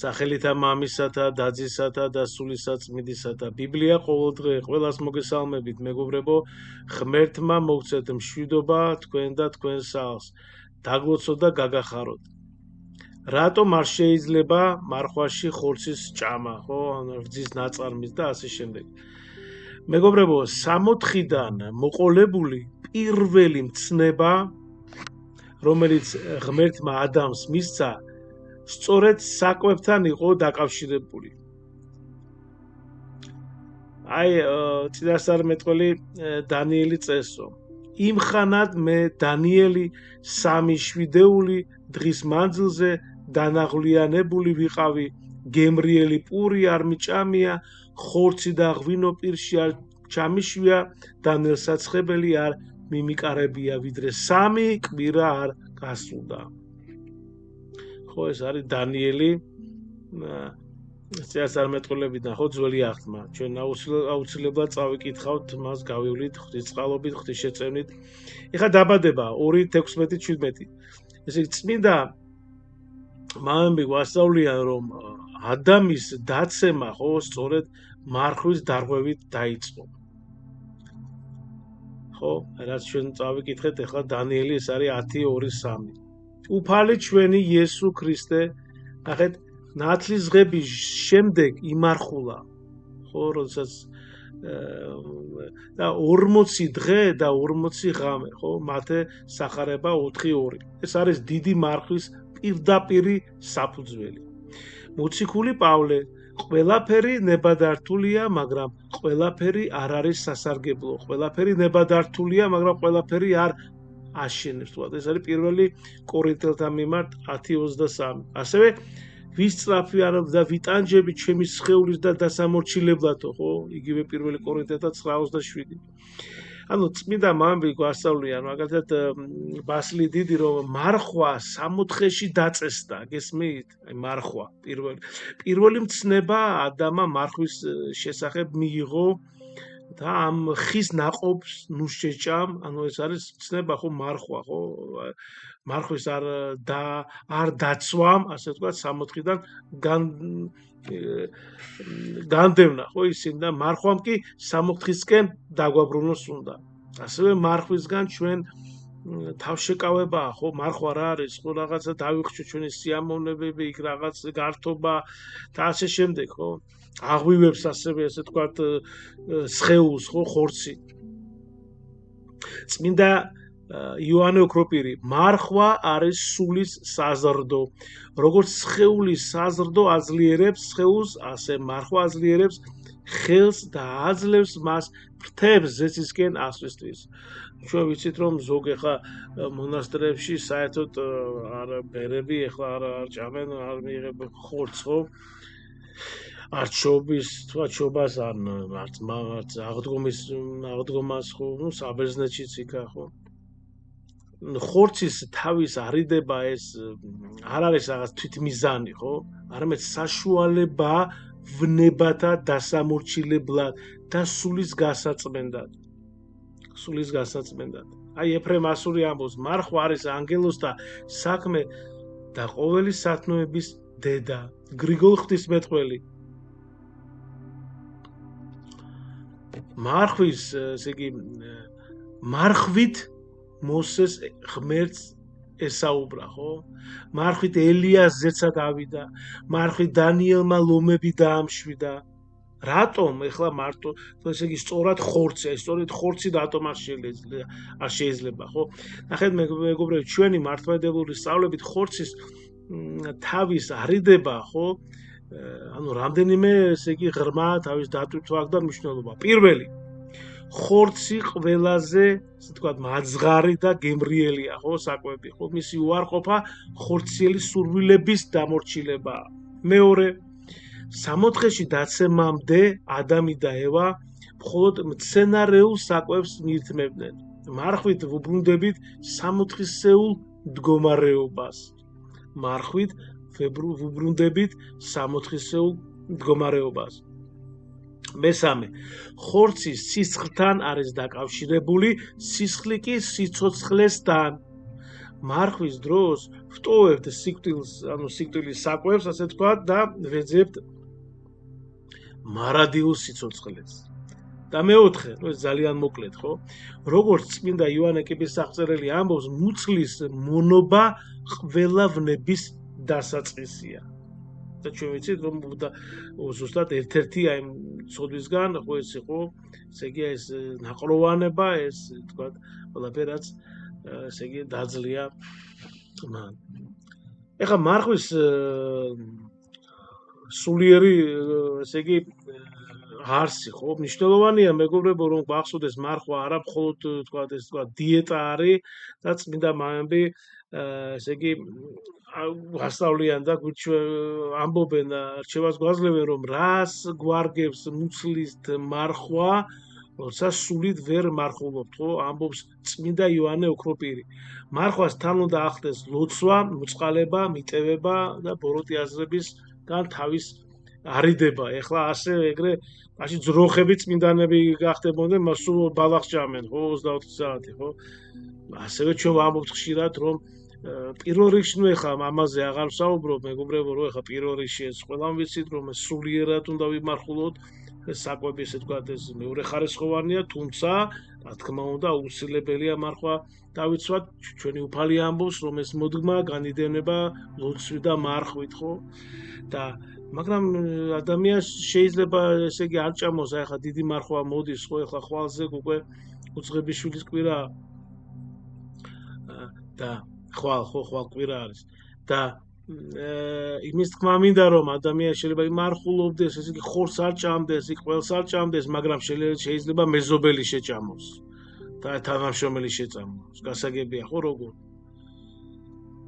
სახელითა მამისათა, დაძისათა და სულისაწმინდისათა. ბიბლია ყოველდღე ყველას მოგესალმებით, მეგობრებო, ღმერთმა მოგცეთ მშვიდობა თქვენ და თქვენ სახლს. დაგლოცოთ და გაგახაროთ. რატომ არ შეიძლება მარხვაში ხორცის ჭამა, ხო? რძის ნაწარმის და ასე შემდეგ. მეგობრებო, 60-დან მოყოლებული პირველი მცნება, რომელიც ღმერთმა ადამს მისცა, სწორედ საკვებთან იყო დაკავშირებული. აი, წინასწარმეტყველი დანიელი წესო. იმხანად მე დანიელი 3-7 დღის მანძილზე დანაღლიანებული ვიყავი, გემრიელი პური არ მიჭამია, ხორცი და ღვინო პირში არ ჩამიშვია და ნელსაცხებელი არ მიმიკარებია, ვიდრე 3 კვირა არ გასულდა. ხო, ეს არის დანიელი წინასწარმეტყველებიდან, ხო, ძველი აღთმა. ჩვენ აუცილებლად წავიკითხავთ, მას გავივლით ღვთისწყალობით, ღვთისშეწევნით. ეხლა დაბადება 2:16-17. ესე იგი, წმინდა მამები გვასწავლიან, რომ ადამის დაცემა, ხო, სწორედ მარხვის დარღვევით დაიწყო. ხო, რაც ჩვენ წავიკითხეთ, ეხლა დანიელი ეს არის 10:2-3. უფალი ჩვენი იესო ქრისტე, ნახეთ, ნათლისღების შემდეგ იმარხულა, ხო, როდესაც და 40 დღე და 40 ღამე, ხო, მათე სახარება 4:2. ეს არის დიდი მარხვის პირდაპირი საფუძველი. მოციქული პავლე, ყველაფერი ნებადართულია, მაგრამ ყველაფერი არ არის სასარგებლო. ყველაფერი ნებადართულია, მაგრამ ყველაფერი არ აშენებს. ეს არის 1 კორინთელთა მიმართ 10:23. ასევე ვისწრაფი არ და ვიტანჯები ჩემი სხეულის და დასამორჩილებლათო, ხო? იგივე 1 კორინთელთა 9:27. ანუ წმინდა მამები გვასწავლიან, მაგალითად ბასილი დიდი, რომ მარხვა 60-ში დაწესდა, გესმით? აი მარხვა, პირველი მცნება ადამა მარხვის შესახებ მიიღო და ამ ხის ნაყოფს ნუ შეჭამ, ანუ ეს არის მცნება, ხო, მარხვა, ხო? მარხვის არ დაცვამ, ასე ვთქვათ, 60-დან განდევნა, ხო, ისინი და მარხვამ კი 60-ისკენ დაგვაბრუნოს უნდა. ასევე მარხვისგან ჩვენ თავშეკავებაა, ხო, მარხვა რა არის, ხო, რაღაცა დავიხჩო ჩვენი სიამოვნებები, იქ რაღაც გართობა და ასე შემდეგ, ხო? აღვივებს ასევე, ასე ვთქვათ, სხეულს, ხო, ხორცი. წმინდა იოანე ოქროპირი, მარხვა არის სულის საზრდო. როგორც სხეულის საზრდო აძლიერებს სხეულს, ასე მარხვა აძლიერებს ხელს და აძლევს მას ფრთებს ზეცისკენ ასვლისთვის. ჩვენ ვიცით, რომ ზოგ ეხლა მონასტრებში საერთოდ არ ბერები, ეხლა არ ჭამენ, არ მიიღებ ხორცს, ხო? არ ჩობის, თქვა ჩობას არ აღდგომას, ხო, ნუ საბერძნეთშიც იქა, ხო? ხორცის თავის არიდება ეს არ არის რაღაც თვითმიზანი, ხო? არამედ საშუალება ვნებათა დასამორჩილებლად და სულის გასაწმენდად. სულის გასაწმენდად. აი ეფრემ ასური ამბობს, მარხვა არის ანგელოზთა საქმე და ყოველი სათნოების დედა. გრიგოლ ღვთისმეტყველი. მარხვის, ესე იგი, მარხვით მოსეს ღმერთს ესაუბრა, ხო? მარხვით ელიას ზეცა დავიდა, მარხვით დანიელმა ლომები დაამშვიდა. რატომ ეხლა მარტო, ესე იგი, სწორად ხორცი, სწორედ ხორცი რატომ არ შეიძლება, ხო? ნახეთ მეგობრებო, ჩვენი მართლმადიდებლური სწავლებით ხორცის თავის არიდება, ხო? ანუ რამდენიმე, ესე იგი, ღრმა თავის დატვირთვა აქვს და მნიშვნელობა. პირველი, ხორცი ყველაზე, ასე ვთქვათ, მაძღარი და გემრიელია, ხო, საკვები, ხო? მისი უარყოფა ხორციელი სურვილების დამორჩილებაა. მეორე, 60-ში დაცემამდე ადამი და ევა მხოლოდ მცენარეულ საკვებს მიირთმევდნენ. მარხვით ვუბრუნდებით 60-ისეულ მდგომარეობას. მარხვით ვუბრუნდებით 60-ისეულ მდგომარეობას. მესამე, ხორცი სისხლთან არის დაკავშირებული, სისხლი კი სიცოცხლესთან. მარხვის დროს ვტოვებთ სიკვდილს, ანუ სიკვდილის საკვებს, ასე თქვა და ვეძებთ მარადიულ სიცოცხლეს. და მეოთხე, ეს ძალიან მოკლედ, ხო? როგორც წმინდა იოანე კიბისახწერელი ამბობს, მუცლის მონობა ყველა ვნების დასაწყისია. და ჩვენ ვიცით, რომ ზუსტად ერთ-ერთი აი ცოდვისგან, ხო ეს იყო, ესე იგი ეს ნაყროვანება, ეს თქვა, ყველაფერაც ესე იგი დაძლია მან. ეხლა მარხვის სულიერი, ესე იგი არსი, ხო, მნიშვნელოვანია მეგობრებო, რომ გვახსოვდეს მარხვა არა მხოლოდ თქვა ეს თქვა დიეტა არის და წმინდა მამები ესე იგი ასწავლიან და ამბობენ რჩევას გვაძლევენ, რომ რას გვარგებს მუცლის მარხვა, როცა სულით ვერ მარხულობთ, ხო? ამბობს წმინდა იოანე ოქროპირი. მარხვას თან უნდა ახდეს ლოცვა, მოწყალება, მიტევება და ბოროტი აზრებისგან თავის არიდება. ეხლა ასე ეგრე მაშინ ძროხები წმინდანები გახდებოდნენ, მას სულ ბალახს ჭამენ, ხო, 24 საათი, ხო? ასევე ჩვენ ვამბობთ ხშირად, რომ პირველ რიგში ნუ ეხლა ამაზე აღარ ვსაუბრობ, მეგობრებო, რომ ეხლა პირველ რიგში ეს ყველამ ვიცით, რომ ეს სულიერად უნდა ვიმარხულოთ, ეს საკვები ესე თქვა ეს მეორე ხარისხოვანია, თუმცა რა თქმა უნდა აუცილებელია მარხვა დავიცვათ, ჩვენი უფალი ამბობს, რომ ეს მოდგმა განიდევნება ლოცვით და მარხვით, ხო? და მაგრამ ადამიანს შეიძლება ესე იგი არ ჭამოს, აი ხა დიდი მარხვა მოდის, ხო, ეხლა ხვალზე უკვე უძღებიშვილის კვირა და ხვალ კვირა არის და იმის თქმა მინდა რომ ადამიანს შეიძლება იმარხულობდეს, ესე იგი ხორცს არ ჭამდეს, ყველს არ ჭამდეს, მაგრამ შეიძლება მეზობელი შეჭამოს და თანამშრომელი შეჭამოს. გასაგებია ხო როგორ?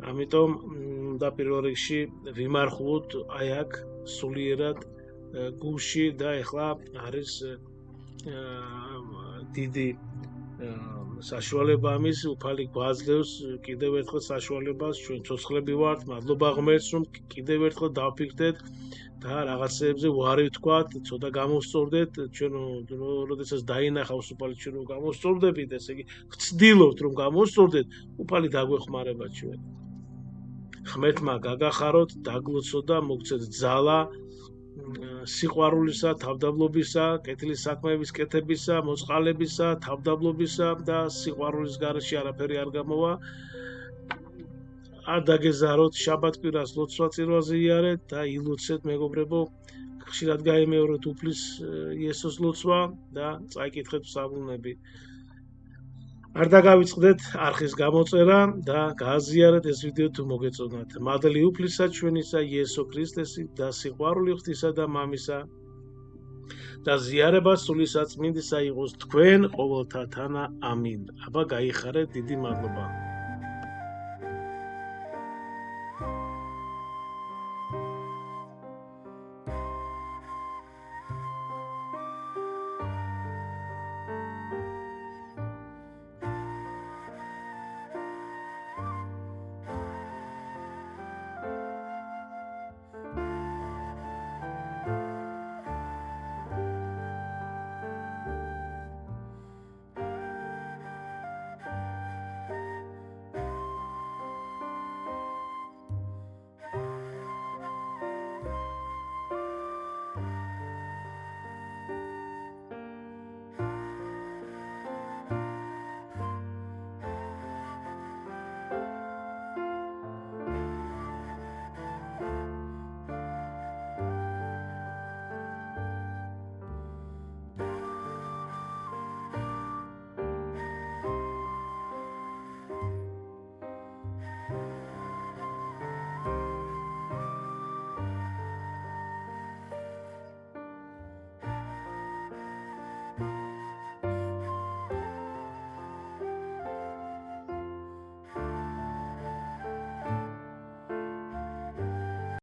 ამიტომ და პირველ რიგში ვიმარხულოთ აი აქ სულიერად გულში და ეხლა არის დიდი საშუალება ამის, უფალი გვაძლევს კიდევ ერთხელ საშუალებას, ჩვენ ცოცხლები ვართ, მადლობა ღმერთს, რომ კიდევ ერთხელ დავფიქრდეთ და რაღაცეებზე ვარი ვთქვათ, ცოტა გამოვსწორდეთ, ჩვენ როდესაც დაინახავს უფალი ჩვენ რომ გამოვსწორდებით, ესე იგი ვცდილობთ რომ გამოვსწორდეთ, უფალი დაგვეხმარება ჩვენ. ღმერთმა გაგახაროთ, დაგლოცოთ და მოგცეთ ძალა სიყვარულისა, თავდაბლობისა, კეთილი საქმეების კეთებისა, მოწყალებისა, თავდაბლობისა და სიყვარულის გარეშე არაფერი არ გამოვა. არ დაგეზაროთ შაბათ-კვირას ლოცვა-წირვაზე იარეთ და ილოცეთ მეგობრებო, ხშირად გაიმეორეთ უფლის იესოს ლოცვა და წაიკითხეთ ფსალმუნები. არ დაგავიწყდეთ არხის გამოწერა და გააზიარეთ ეს ვიდეო თუ მოგეწონათ. მადლი უფლისა ჩვენისა იესო ქრისტესის და სიყვარული ღვთისა და მამისა და ზიარება სული საწმინდისა იყოს თქვენ ყოველთა თანა. ამინ. აბა გაიხარეთ, დიდი მადლობა.